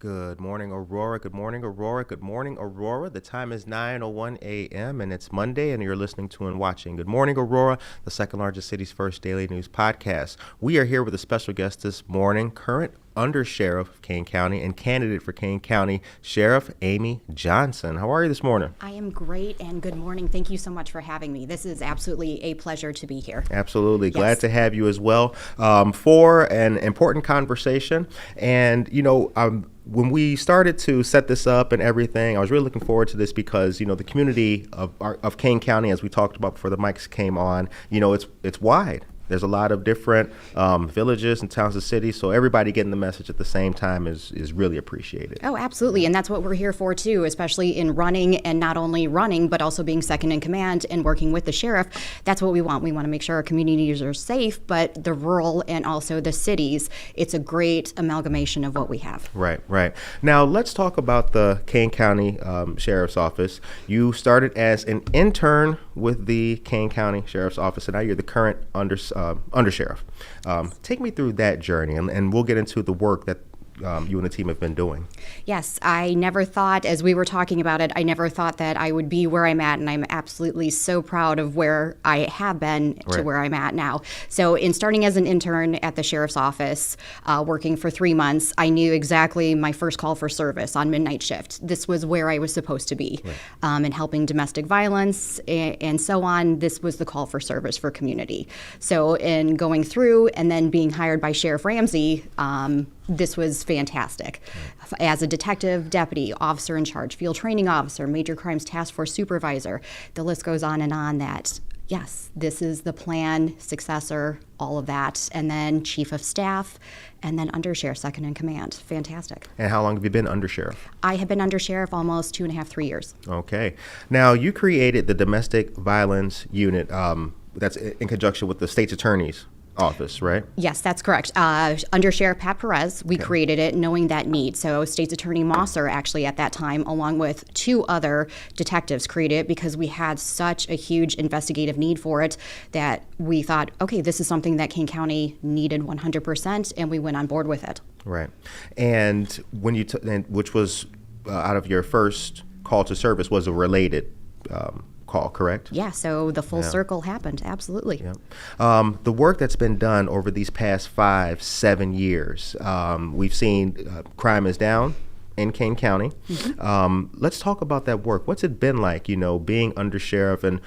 Good morning, Aurora. Good morning, Aurora. Good morning, Aurora. The time is 9:01 a.m. and it's Monday, and you're listening to and watching Good Morning, Aurora, the second largest city's first daily news podcast. We are here with a special guest this morning, current Undersheriff of Kane County and candidate for Kane County, Sheriff Amy Johnson. How are you this morning? I am great, and good morning. Thank you so much for having me. This is absolutely a pleasure to be here. Absolutely. Glad to have you as well for an important conversation. And, when we started to set this up and everything, I was really looking forward to this because, the community of Kane County, as we talked about before the mics came on, it's wide. There's a lot of different villages and towns and cities, so everybody getting the message at the same time is really appreciated. Oh, absolutely, and that's what we're here for too, especially in running, and not only running, but also being second in command and working with the sheriff. That's what we want. We want to make sure our communities are safe, but the rural and also the cities, it's a great amalgamation of what we have. Right. Now, let's talk about the Kane County Sheriff's Office. You started as an intern with the Kane County Sheriff's Office, and now you're the current undersheriff. Take me through that journey, and we'll get into the work that you and the team have been doing. Yes, I never thought, as we were talking about it, I never thought that I would be where I'm at, and I'm absolutely so proud of where I have been to where I'm at now. So in starting as an intern at the sheriff's office, working for 3 months, I knew exactly my first call for service on midnight shift. This was where I was supposed to be. And helping domestic violence and so on, this was the call for service for community. So in going through and then being hired by Sheriff Ramsey, this was fantastic. As a detective, deputy, officer in charge, field training officer, major crimes task force supervisor, the list goes on and on that, yes, this is the plan, successor, all of that, and then chief of staff, and then undersheriff, second in command. Fantastic. And how long have you been undersheriff? I have been undersheriff almost 2.5, 3 years. Okay. Now, you created the domestic violence unit that's in conjunction with the state's attorney's office, right? Yes, that's correct. Under Sheriff Pat Perez, we created it knowing that need. So State's Attorney Mosser actually at that time, along with 2 other detectives, created it because we had such a huge investigative need for it that we thought, okay, this is something that Kane County needed 100%, and we went on board with it. Right. And when you, which was out of your first call to service, was a related call, correct? Yeah, so the full circle happened, absolutely. Yeah. The work that's been done over these past 5-7 years, we've seen crime is down in Kane County. Let's talk about that work. What's it been like, being undersheriff, and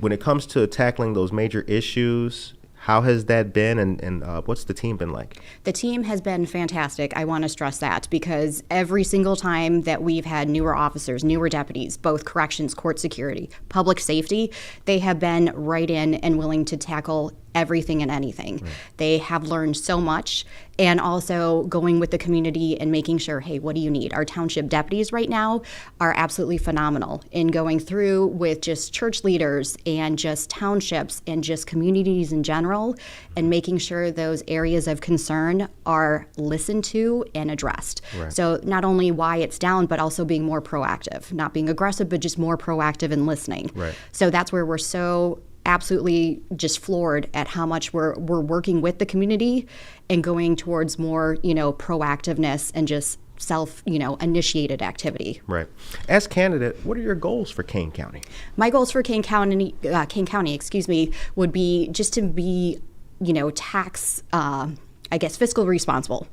when it comes to tackling those major issues? How has that been, and what's the team been like? The team has been fantastic. I want to stress that because every single time that we've had newer officers, newer deputies, both corrections, court security, public safety, they have been right in and willing to tackle everything and anything. They have learned so much, and also going with the community and making sure, hey, what do you need? Our township deputies right now are absolutely phenomenal in going through with just church leaders and just townships and just communities in general, and making sure those areas of concern are listened to and addressed. So not only why it's down, but also being more proactive, not being aggressive, but just more proactive and listening. So that's where we're so absolutely just floored at how much we're working with the community and going towards more, proactiveness and just initiated activity. Right. As candidate, what are your goals for Kane County? My goals for Kane County, would be just to be, tax fiscal responsible.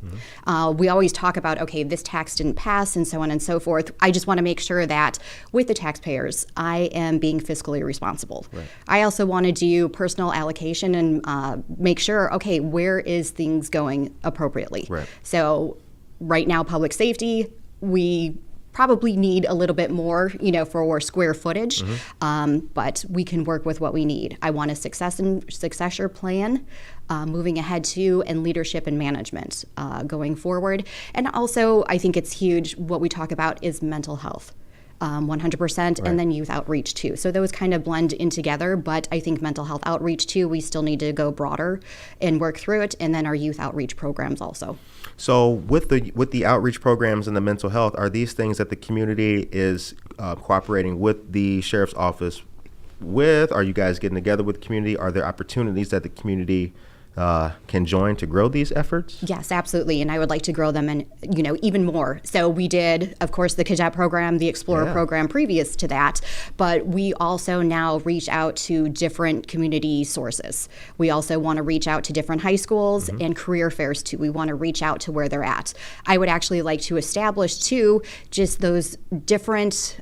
We always talk about, okay, this tax didn't pass and so on and so forth. I just want to make sure that with the taxpayers, I am being fiscally responsible. I also want to do personal allocation and make sure, okay, where is things going appropriately? So right now, public safety, we probably need a little bit more, for square footage, but we can work with what we need. I want a successor plan moving ahead too, and leadership and management going forward. And also, I think it's huge, what we talk about is mental health. 100%, and then youth outreach too. So those kind of blend in together, but I think mental health outreach too, we still need to go broader and work through it, and then our youth outreach programs also. So with the outreach programs and the mental health, are these things that the community is cooperating with the sheriff's office with? Are you guys getting together with the community? Are there opportunities that the community can join to grow these efforts? Yes, absolutely. And I would like to grow them and, even more. So we did, of course, the cadet program, the Explorer program previous to that, but we also now reach out to different community sources. We also want to reach out to different high schools and career fairs too. We want to reach out to where they're at. I would actually like to establish too, just those different,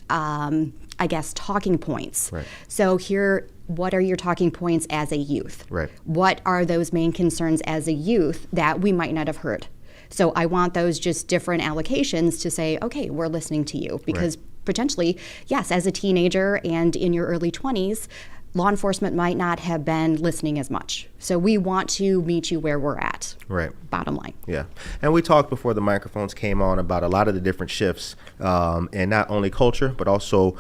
talking points. Right. So here, what are your talking points as a youth? Right. What are those main concerns as a youth that we might not have heard? So I want those just different allocations to say, okay, we're listening to you. Because potentially, yes, as a teenager and in your early 20s, law enforcement might not have been listening as much. So we want to meet you where we're at. Right. Bottom line. Yeah. And we talked before the microphones came on about a lot of the different shifts in not only culture, but also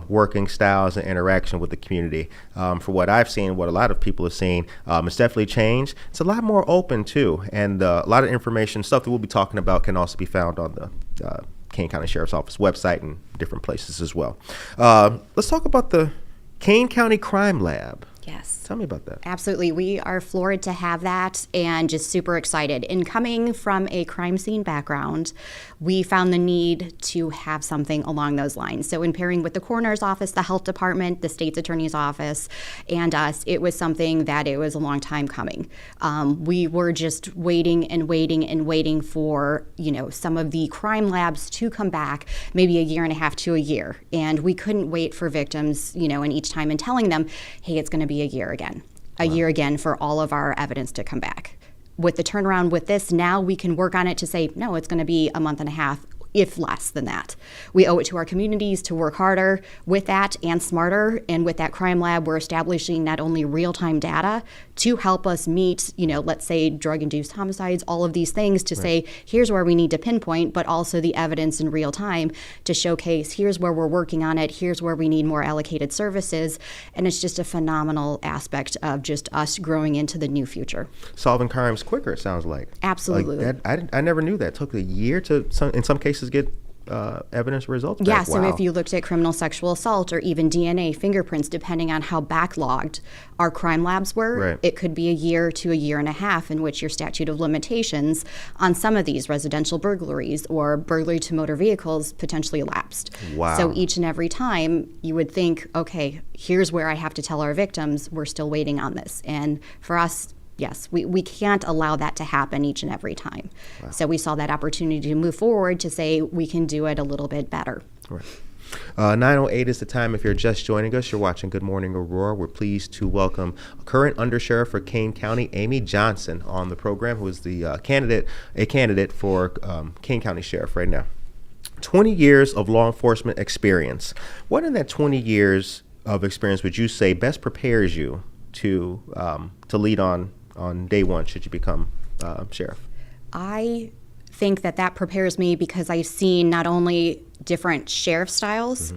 working styles and interaction with the community. For what I've seen, what a lot of people have seen, it's definitely changed. It's a lot more open too. And a lot of information, stuff that we'll be talking about can also be found on the Kane County Sheriff's Office website and different places as well. Let's talk about the Kane County Crime Lab. Yes. Tell me about that. Absolutely. We are floored to have that and just super excited. In coming from a crime scene background, we found the need to have something along those lines. So in pairing with the coroner's office, the health department, the state's attorney's office, and us, it was something that it was a long time coming. We were just waiting and waiting and waiting for, some of the crime labs to come back, maybe a year and a half to a year. And we couldn't wait for victims, and each time and telling them, hey, it's going to be a year again. A year again for all of our evidence to come back. With the turnaround with this, now we can work on it to say, no, it's going to be a month and a half, if less than that. We owe it to our communities to work harder with that and smarter. And with that crime lab, we're establishing not only real-time data to help us meet, let's say drug-induced homicides, all of these things to say, here's where we need to pinpoint, but also the evidence in real time to showcase, here's where we're working on it, here's where we need more allocated services. And it's just a phenomenal aspect of just us growing into the new future. Solving crimes quicker, it sounds like. Absolutely. Like that, I never knew that. It took a year to, in some cases, get evidence results back. Yeah, so wow. if you looked at criminal sexual assault or even DNA, fingerprints, depending on how backlogged our crime labs were, it could be a year to a year and a half in which your statute of limitations on some of these residential burglaries or burglary to motor vehicles potentially elapsed. Wow. So each and every time you would think, okay, here's where I have to tell our victims we're still waiting on this. And for us, yes, we can't allow that to happen each and every time. Wow. So we saw that opportunity to move forward to say we can do it a little bit better. Right. 9:08 is the time. If you're just joining us, you're watching Good Morning Aurora. We're pleased to welcome current Undersheriff for Kane County, Amy Johnson, on the program, who is the candidate for Kane County Sheriff right now. 20 years of law enforcement experience. What in that 20 years of experience would you say best prepares you to lead on day one should you become sheriff? I think that prepares me because I've seen not only different sheriff styles,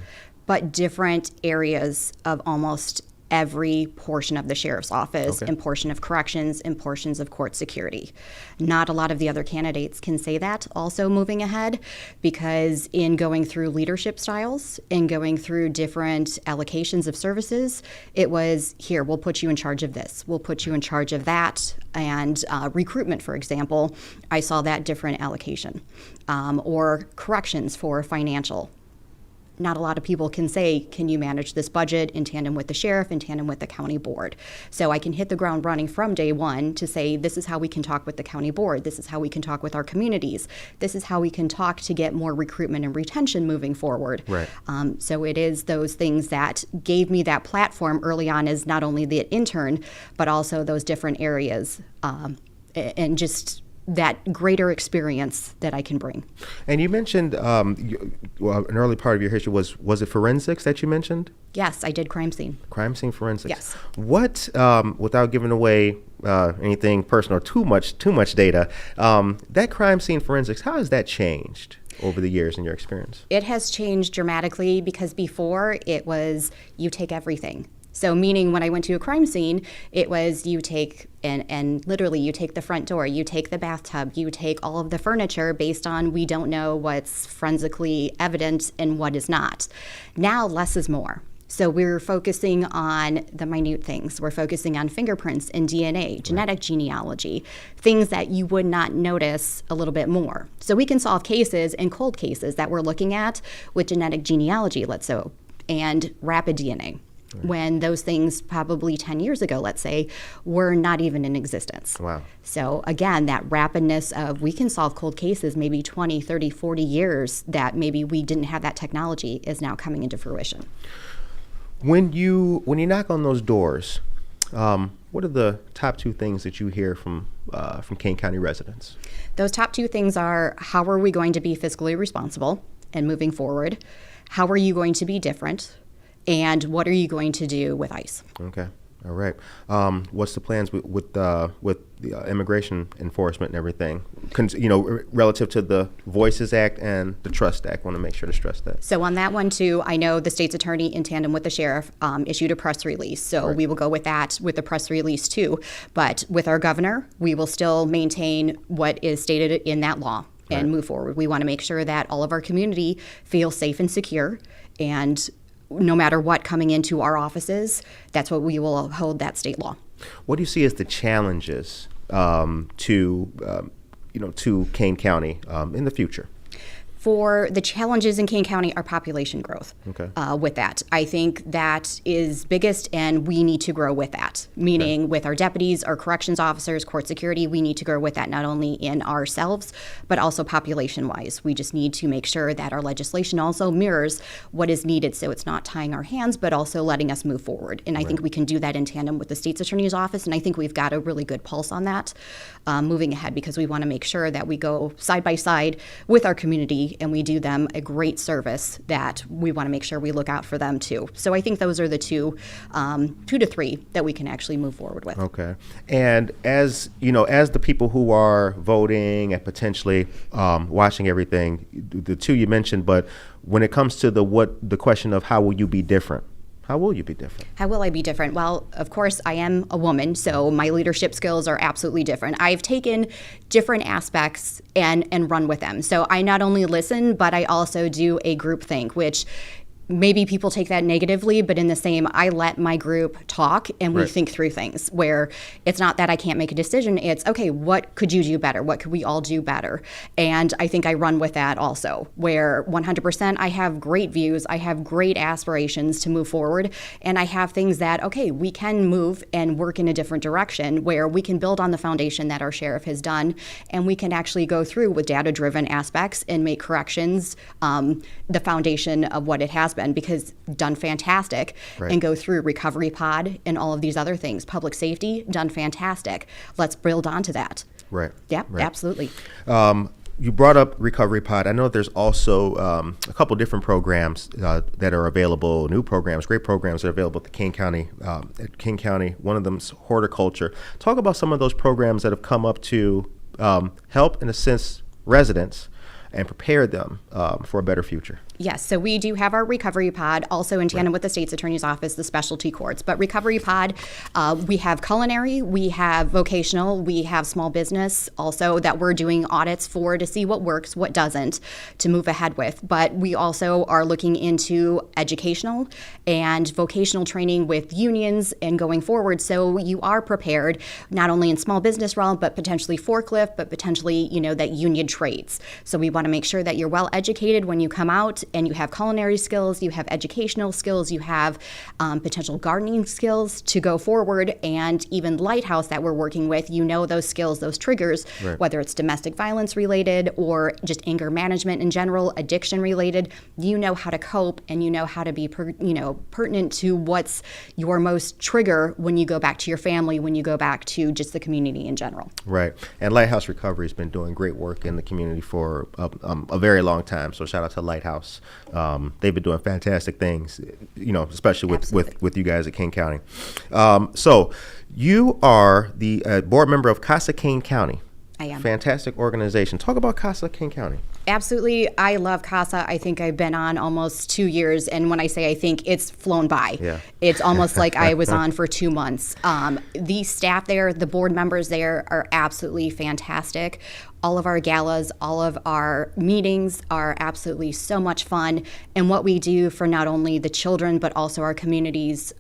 but different areas of almost every portion of the sheriff's office and portion of corrections and portions of court security. Not a lot of the other candidates can say that also moving ahead, because in going through leadership styles and going through different allocations of services, it was, here, we'll put you in charge of this, we'll put you in charge of that. And recruitment, for example, I saw that different allocation. Or corrections for financial. Not a lot of people can say, can you manage this budget in tandem with the sheriff, in tandem with the county board? So I can hit the ground running from day one to say, this is how we can talk with the county board. This is how we can talk with our communities. This is how we can talk to get more recruitment and retention moving forward. Right. So it is those things that gave me that platform early on as not only the intern, but also those different areas and just that greater experience that I can bring. And you mentioned an early part of your history was it forensics that you mentioned? Yes, I did crime scene. Crime scene forensics. Yes. What, without giving away anything personal or too much data, that crime scene forensics, how has that changed over the years in your experience? It has changed dramatically because before it was you take everything. So meaning when I went to a crime scene, it was you take, and literally you take the front door, you take the bathtub, you take all of the furniture based on we don't know what's forensically evident and what is not. Now less is more. So we're focusing on the minute things. We're focusing on fingerprints and DNA, genetic genealogy, things that you would not notice a little bit more. So we can solve cases and cold cases that we're looking at with genetic genealogy, let's say, and rapid DNA. When those things probably 10 years ago, let's say, were not even in existence. Wow. So again, that rapidness of we can solve cold cases maybe 20, 30, 40 years that maybe we didn't have that technology is now coming into fruition. When you knock on those doors, what are the top two things that you hear from Kane County residents? Those top two things are, how are we going to be fiscally responsible and moving forward? How are you going to be different? And what are you going to do with ICE? Okay. All right. What's the plans with the immigration enforcement and everything? Relative to the Voices Act and the Trust Act. Want to make sure to stress that. So on that one too, I know the state's attorney in tandem with the sheriff issued a press release. So we will go with that with the press release too. But with our governor, we will still maintain what is stated in that law and move forward. We want to make sure that all of our community feels safe and secure, and no matter what coming into our offices, that's what we will hold, that state law. What do you see as the challenges to Kane County in the future? For the challenges in Kane County are population growth. Okay. With that, I think that is biggest, and we need to grow with that. Meaning, with our deputies, our corrections officers, court security, we need to grow with that, not only in ourselves, but also population-wise. We just need to make sure that our legislation also mirrors what is needed, so it's not tying our hands, but also letting us move forward. And I think we can do that in tandem with the state's attorney's office, and I think we've got a really good pulse on that moving ahead, because we want to make sure that we go side by side with our community and we do them a great service that we want to make sure we look out for them too. So I think those are the two to three that we can actually move forward with. Okay. And as the people who are voting and potentially watching everything, the two you mentioned, but when it comes to the question of how will you be different? How will you be different? How will I be different? Well, of course, I am a woman, so my leadership skills are absolutely different. I've taken different aspects and run with them. So I not only listen, but I also do a group think, which maybe people take that negatively, but in the same, I let my group talk and we think through things, where it's not that I can't make a decision. It's, okay, what could you do better? What could we all do better? And I think I run with that also, where 100% I have great views, I have great aspirations to move forward, and I have things that, okay, we can move and work in a different direction, where we can build on the foundation that our sheriff has done, and we can actually go through with data-driven aspects and make corrections, the foundation of what it has been, because done fantastic, and go through recovery pod and all of these other things. Public safety, done fantastic. Let's build onto that. Right. Yeah, absolutely. You brought up recovery pod. I know there's also a couple different programs that are available, new programs, great programs that are available at the Kane County. One of them's horticulture. Talk about some of those programs that have come up to help, in a sense, residents and prepare them for a better future. Yes, so we do have our recovery pod, also in tandem with the state's attorney's office, the specialty courts. But recovery pod, we have culinary, we have vocational, we have small business also that we're doing audits for to see what works, what doesn't, to move ahead with. But we also are looking into educational and vocational training with unions and going forward. So you are prepared, not only in small business realm, but potentially forklift, but potentially, that union trades. So we want to make sure that you're well educated when you come out, and you have culinary skills, you have educational skills, you have potential gardening skills to go forward, and even Lighthouse that we're working with, those skills, those triggers, whether it's domestic violence related or just anger management in general, addiction related, how to cope, and how to be pertinent to what's your most trigger when you go back to your family, when you go back to just the community in general. Right. And Lighthouse Recovery has been doing great work in the community for a very long time. So shout out to Lighthouse. They've been doing fantastic things, especially with you guys at Kane County. So you are the board member of Casa Kane County. I am. Fantastic organization. Talk about CASA Kane County. Absolutely. I love CASA. I think I've been on almost 2 years. And when I say I think, it's flown by. Yeah. It's almost like I was on for 2 months. The staff there, the board members there are absolutely fantastic. All of our galas, all of our meetings are absolutely so much fun. And what we do for not only the children, but also our communities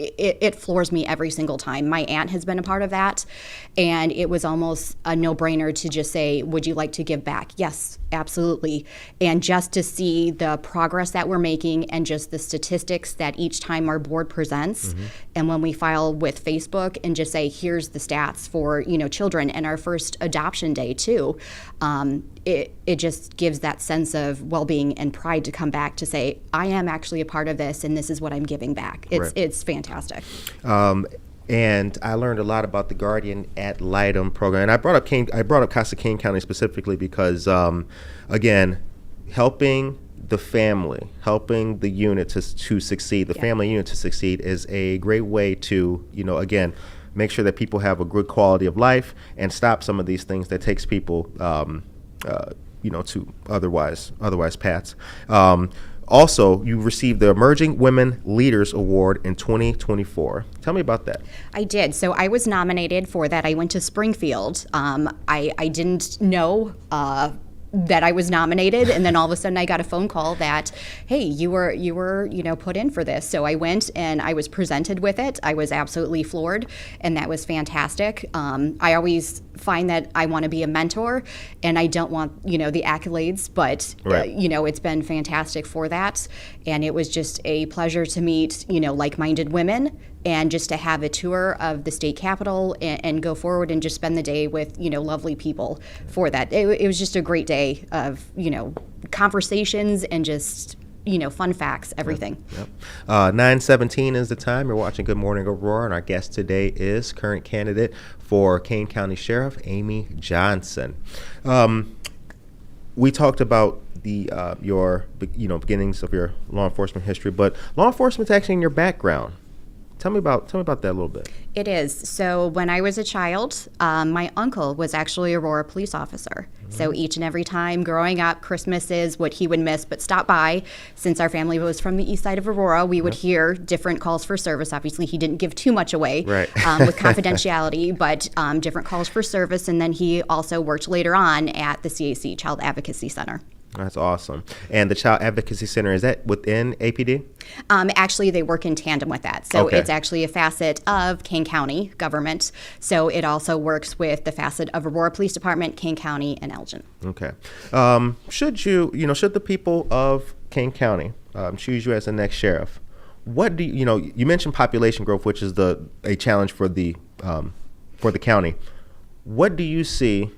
it floors me every single time. My aunt has been a part of that, and it was almost a no-brainer to just say, would you like to give back? Yes, absolutely. And just to see the progress that we're making and just the statistics that each time our board presents, and when we file with Facebook and just say, here's the stats for children and our first adoption day too, it just gives that sense of well-being and pride to come back to say, I am actually a part of this, and this is what I'm giving back. It's fantastic. And I learned a lot about the Guardian Ad Litem program. And I brought up CASA Kane County specifically because, again, helping the family, helping the unit to succeed, the family unit to succeed is a great way to, again, make sure that people have a good quality of life and stop some of these things that takes people, to otherwise paths. Also, you received the Emerging Women Leaders Award in 2024. Tell me about that. I did. So I was nominated for that. I went to Springfield. I didn't know that I was nominated, and then all of a sudden I got a phone call that, hey, you were put in for this. So I went and I was presented with it. I was absolutely floored, and that was fantastic. I always find that I want to be a mentor, and I don't want the accolades, but right. It's been fantastic for that, and it was just a pleasure to meet like-minded women. And just to have a tour of the state capitol and go forward and just spend the day with, lovely people for that. It was just a great day of, conversations and just, fun facts, everything. Yep. 9:17 is the time. You're watching Good Morning Aurora, and our guest today is current candidate for Kane County Sheriff, Amy Johnson. We talked about your beginnings of your law enforcement history, but law enforcement's actually in your background. Tell me about that a little bit. It is. So when I was a child, my uncle was actually a Aurora police officer. So each and every time growing up, Christmas is what he would miss, but stop by. Since our family was from the east side of Aurora, we would hear different calls for service. Obviously, he didn't give too much away with confidentiality, but different calls for service. And then he also worked later on at the CAC, Child Advocacy Center. That's awesome. And the Child Advocacy Center, is that within APD? Actually, they work in tandem with that. So it's actually a facet of Kane County government. So it also works with the facet of Aurora Police Department, Kane County, and Elgin. Okay. Should the people of Kane County choose you as the next sheriff, what do you mentioned population growth, which is a challenge for the county. What do you see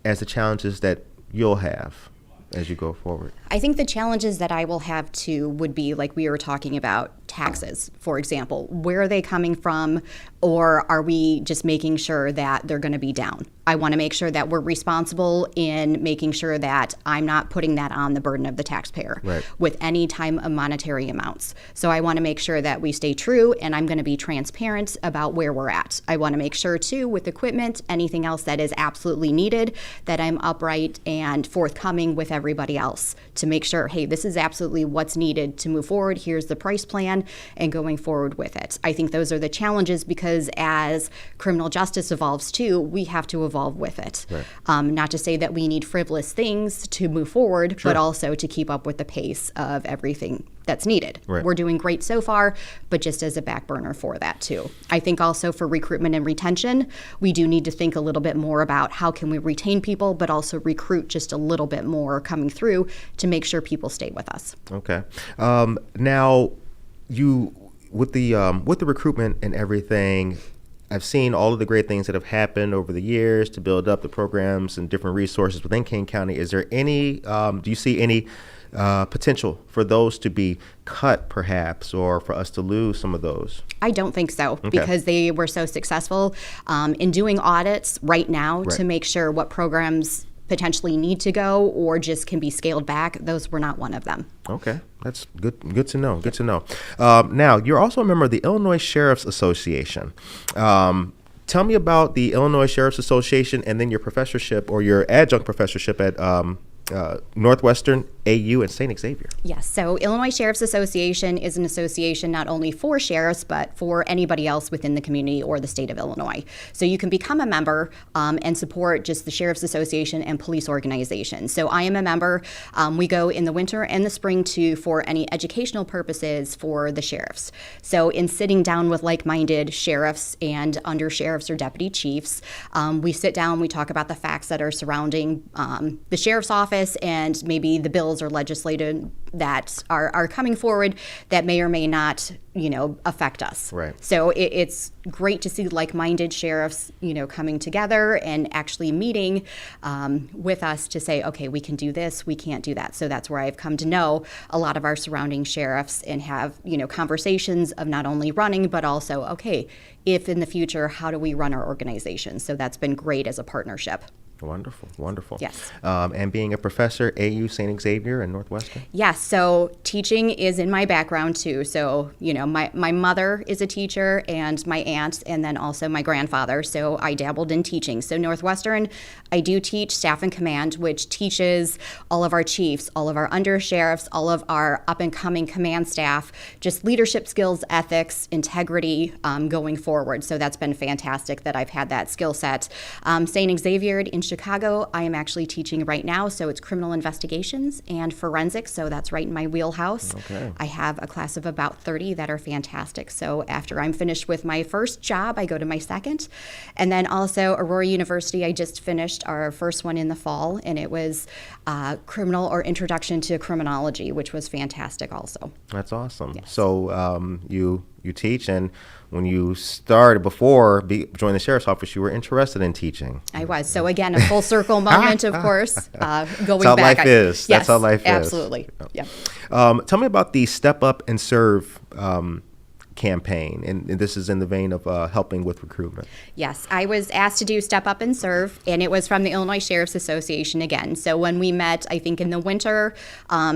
as the challenges that you'll have as you go forward? I think the challenges that I will have too would be, like we were talking about, taxes, for example. Where are they coming from, or are we just making sure that they're going to be down? I want to make sure that we're responsible in making sure that I'm not putting that on the burden of the taxpayer with any time of monetary amounts. So I want to make sure that we stay true, and I'm going to be transparent about where we're at. I want to make sure too, with equipment, anything else that is absolutely needed, that I'm upright and forthcoming with everybody else to make sure, hey, this is absolutely what's needed to move forward. Here's the price plan, and going forward with it. I think those are the challenges, because as criminal justice evolves too, we have to evolve with it. Not to say that we need frivolous things to move forward, but also to keep up with the pace of everything that's needed. We're doing great so far, but just as a back burner for that too. I think also for recruitment and retention, we do need to think a little bit more about how can we retain people, but also recruit just a little bit more coming through to make sure people stay with us. Okay. Now, you with the recruitment and everything, I've seen all of the great things that have happened over the years to build up the programs and different resources within Kane County. Is there any, do you see any potential for those to be cut perhaps, or for us to lose some of those? I don't think so, because they were so successful in doing audits right now to make sure what programs potentially need to go or just can be scaled back. Those were not one of them. Okay, that's good to know. Good to know. Now, you're also a member of the Illinois Sheriff's Association. Tell Tell me about the Illinois Sheriff's Association and then your professorship or your adjunct professorship at Northwestern, AU, and St. Xavier. Yes, so Illinois Sheriff's Association is an association not only for sheriffs, but for anybody else within the community or the state of Illinois. So you can become a member and support just the Sheriff's Association and police organizations. So I am a member. We go in the winter and the spring for any educational purposes for the sheriffs. So in sitting down with like-minded sheriffs and under sheriffs or deputy chiefs, we sit down, we talk about the facts that are surrounding the sheriff's office and maybe the bills or legislative that are coming forward that may or may not, affect us. Right. So it's great to see like-minded sheriffs, coming together and actually meeting with us to say, okay, we can do this, we can't do that. So that's where I've come to know a lot of our surrounding sheriffs and have, conversations of not only running, but also, okay, if in the future, how do we run our organization? So that's been great as a partnership. Wonderful, wonderful. Yes. And being a professor, AU, St. Xavier, and Northwestern? Yes, so teaching is in my background too. So, my mother is a teacher and my aunt and then also my grandfather. So I dabbled in teaching. So Northwestern, I do teach staff and command, which teaches all of our chiefs, all of our under sheriffs, all of our up and coming command staff, just leadership skills, ethics, integrity going forward. So that's been fantastic that I've had that skill set. St. Xavier in Chicago, I am actually teaching right now, so it's criminal investigations and forensics, so that's right in my wheelhouse. Okay. I have a class of about 30 that are fantastic, so after I'm finished with my first job, I go to my second. And then also Aurora University, I just finished our first one in the fall, and it was criminal or introduction to criminology, which was fantastic also. That's awesome. Yes. So you teach, and when you started joining the sheriff's office, you were interested in teaching. I was. So again, a full circle moment, of course, going That's how back. life is. Yes, That's how life is. absolutely. Yeah. Tell me about the Step Up and Serve campaign, and this is in the vein of helping with recruitment. Yes, I was asked to do Step Up and Serve, and it was from the Illinois Sheriff's Association again. So when we met, I think in the winter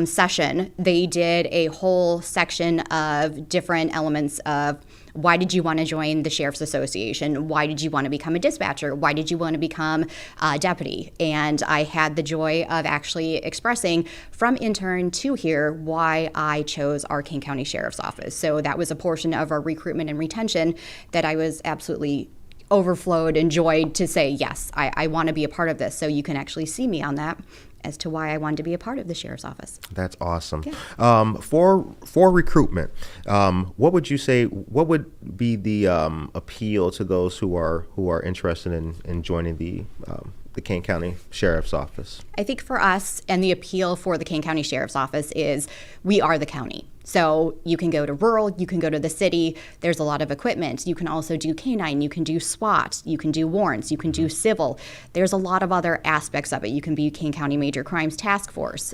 session, they did a whole section of different elements of why did you want to join the Sheriff's Association? Why did you want to become a dispatcher? Why did you want to become a deputy? And I had the joy of actually expressing from intern to here why I chose our Kane County Sheriff's Office. So that was a portion of our recruitment and retention that I was absolutely overflowed and joyed to say, yes, I want to be a part of this. So you can actually see me on that as to why I wanted to be a part of the Sheriff's Office. That's awesome. Yeah. For recruitment, what would you say? What would be the appeal to those who are interested in joining the Kane County Sheriff's Office? I think for us, and the appeal for the Kane County Sheriff's Office is we are the county. So you can go to rural, you can go to the city. There's a lot of equipment. You can also do canine, you can do SWAT, you can do warrants, you can do civil. There's a lot of other aspects of it. You can be Kane County Major Crimes Task Force.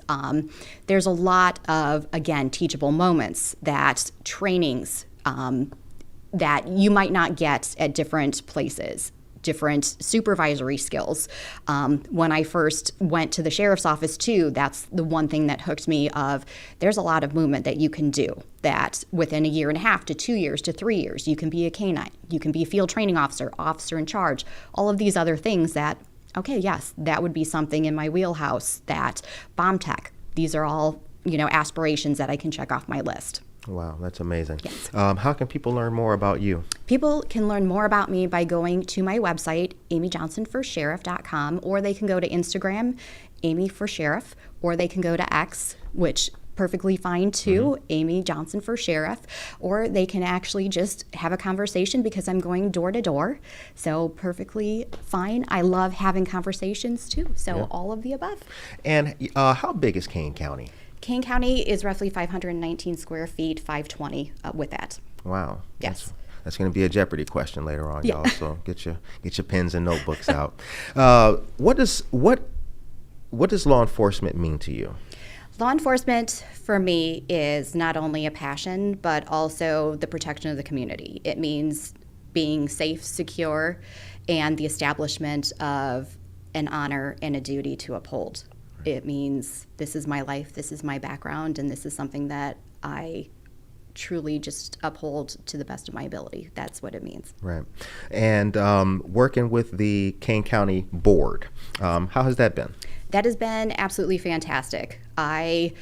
There's a lot of, again, teachable moments, trainings that you might not get at different places. Different supervisory skills. When I first went to the sheriff's office too, that's the one thing that hooked me of there's a lot of movement that you can do that within a year and a half to 2 years to 3 years. You can be a canine, you can be a field training officer, officer in charge, all of these other things that, okay, yes, that would be something in my wheelhouse, that bomb tech. These are all, aspirations that I can check off my list. Wow, that's amazing. Yes. How can people learn more about you? People can learn more about me by going to my website, amyjohnsonforsheriff.com, or they can go to Instagram, Amy for Sheriff, or they can go to X, which perfectly fine too, Amy Johnson for Sheriff, or they can actually just have a conversation because I'm going door to door. So perfectly fine. I love having conversations too. So all of the above. And how big is Kane County? Kane County is roughly 519 square feet, 520 with that. Wow. Yes. That's going to be a Jeopardy question later on, y'all. So get your pens and notebooks out. What does law enforcement mean to you? Law enforcement for me is not only a passion, but also the protection of the community. It means being safe, secure, and the establishment of an honor and a duty to uphold. It means this is my life, this is my background, and this is something that I truly just uphold to the best of my ability. That's what it means. Right. And working with the Kane County Board, how has that been? That has been absolutely fantastic. I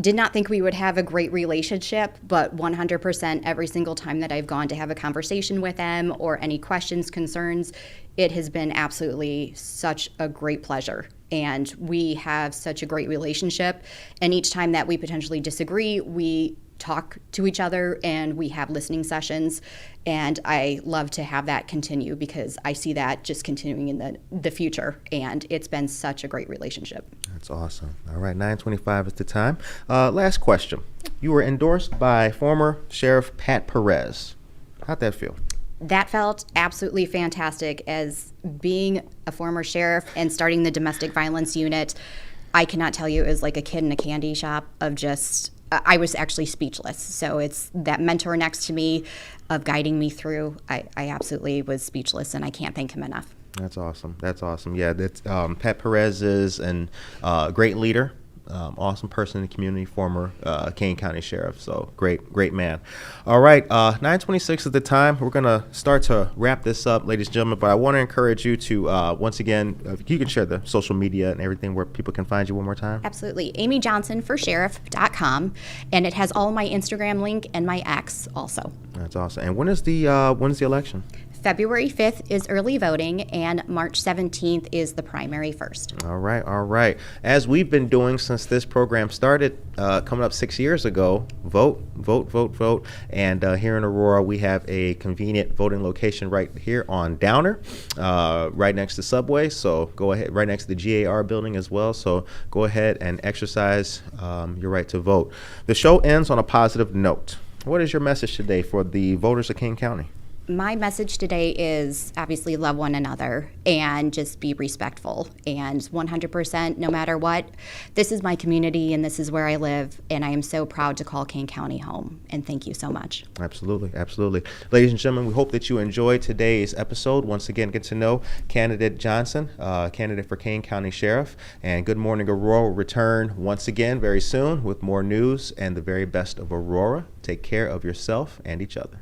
did not think we would have a great relationship, but 100% every single time that I've gone to have a conversation with them or any questions, concerns, it has been absolutely such a great pleasure. And we have such a great relationship. And each time that we potentially disagree, we talk to each other and we have listening sessions. And I love to have that continue because I see that just continuing in the future. And it's been such a great relationship. That's awesome. All right, 9:25 is the time. Last question. You were endorsed by former Sheriff Pat Perez. How'd that feel? That felt absolutely fantastic. As being a former sheriff and starting the domestic violence unit, I cannot tell you, it was like a kid in a candy shop of just, I was actually speechless. So it's that mentor next to me of guiding me through. I absolutely was speechless, and I can't thank him enough. That's awesome. That's awesome. Yeah, that's, Pat Perez is a great leader. Awesome person in the community, former Kane County Sheriff. So great man. All right, 9:26 is the time. We're going to start to wrap this up, ladies and gentlemen, but I want to encourage you to, once again, you can share the social media and everything where people can find you one more time. Absolutely. AmyJohnsonForSheriff.com, and it has all my Instagram link and my X also. That's awesome. And when is the election? February 5th is early voting, and March 17th is the primary first. All right. As we've been doing since this program started, coming up 6 years ago, vote. And here in Aurora, we have a convenient voting location right here on Downer, right next to Subway. So go ahead, right next to the GAR building as well. So go ahead and exercise your right to vote. The show ends on a positive note. What is your message today for the voters of Kane County? My message today is obviously love one another and just be respectful. And 100%, no matter what, this is my community and this is where I live. And I am so proud to call Kane County home. And thank you so much. Absolutely. Ladies and gentlemen, we hope that you enjoyed today's episode. Once again, get to know candidate Johnson, candidate for Kane County Sheriff. And Good Morning Aurora will return once again very soon with more news and the very best of Aurora. Take care of yourself and each other.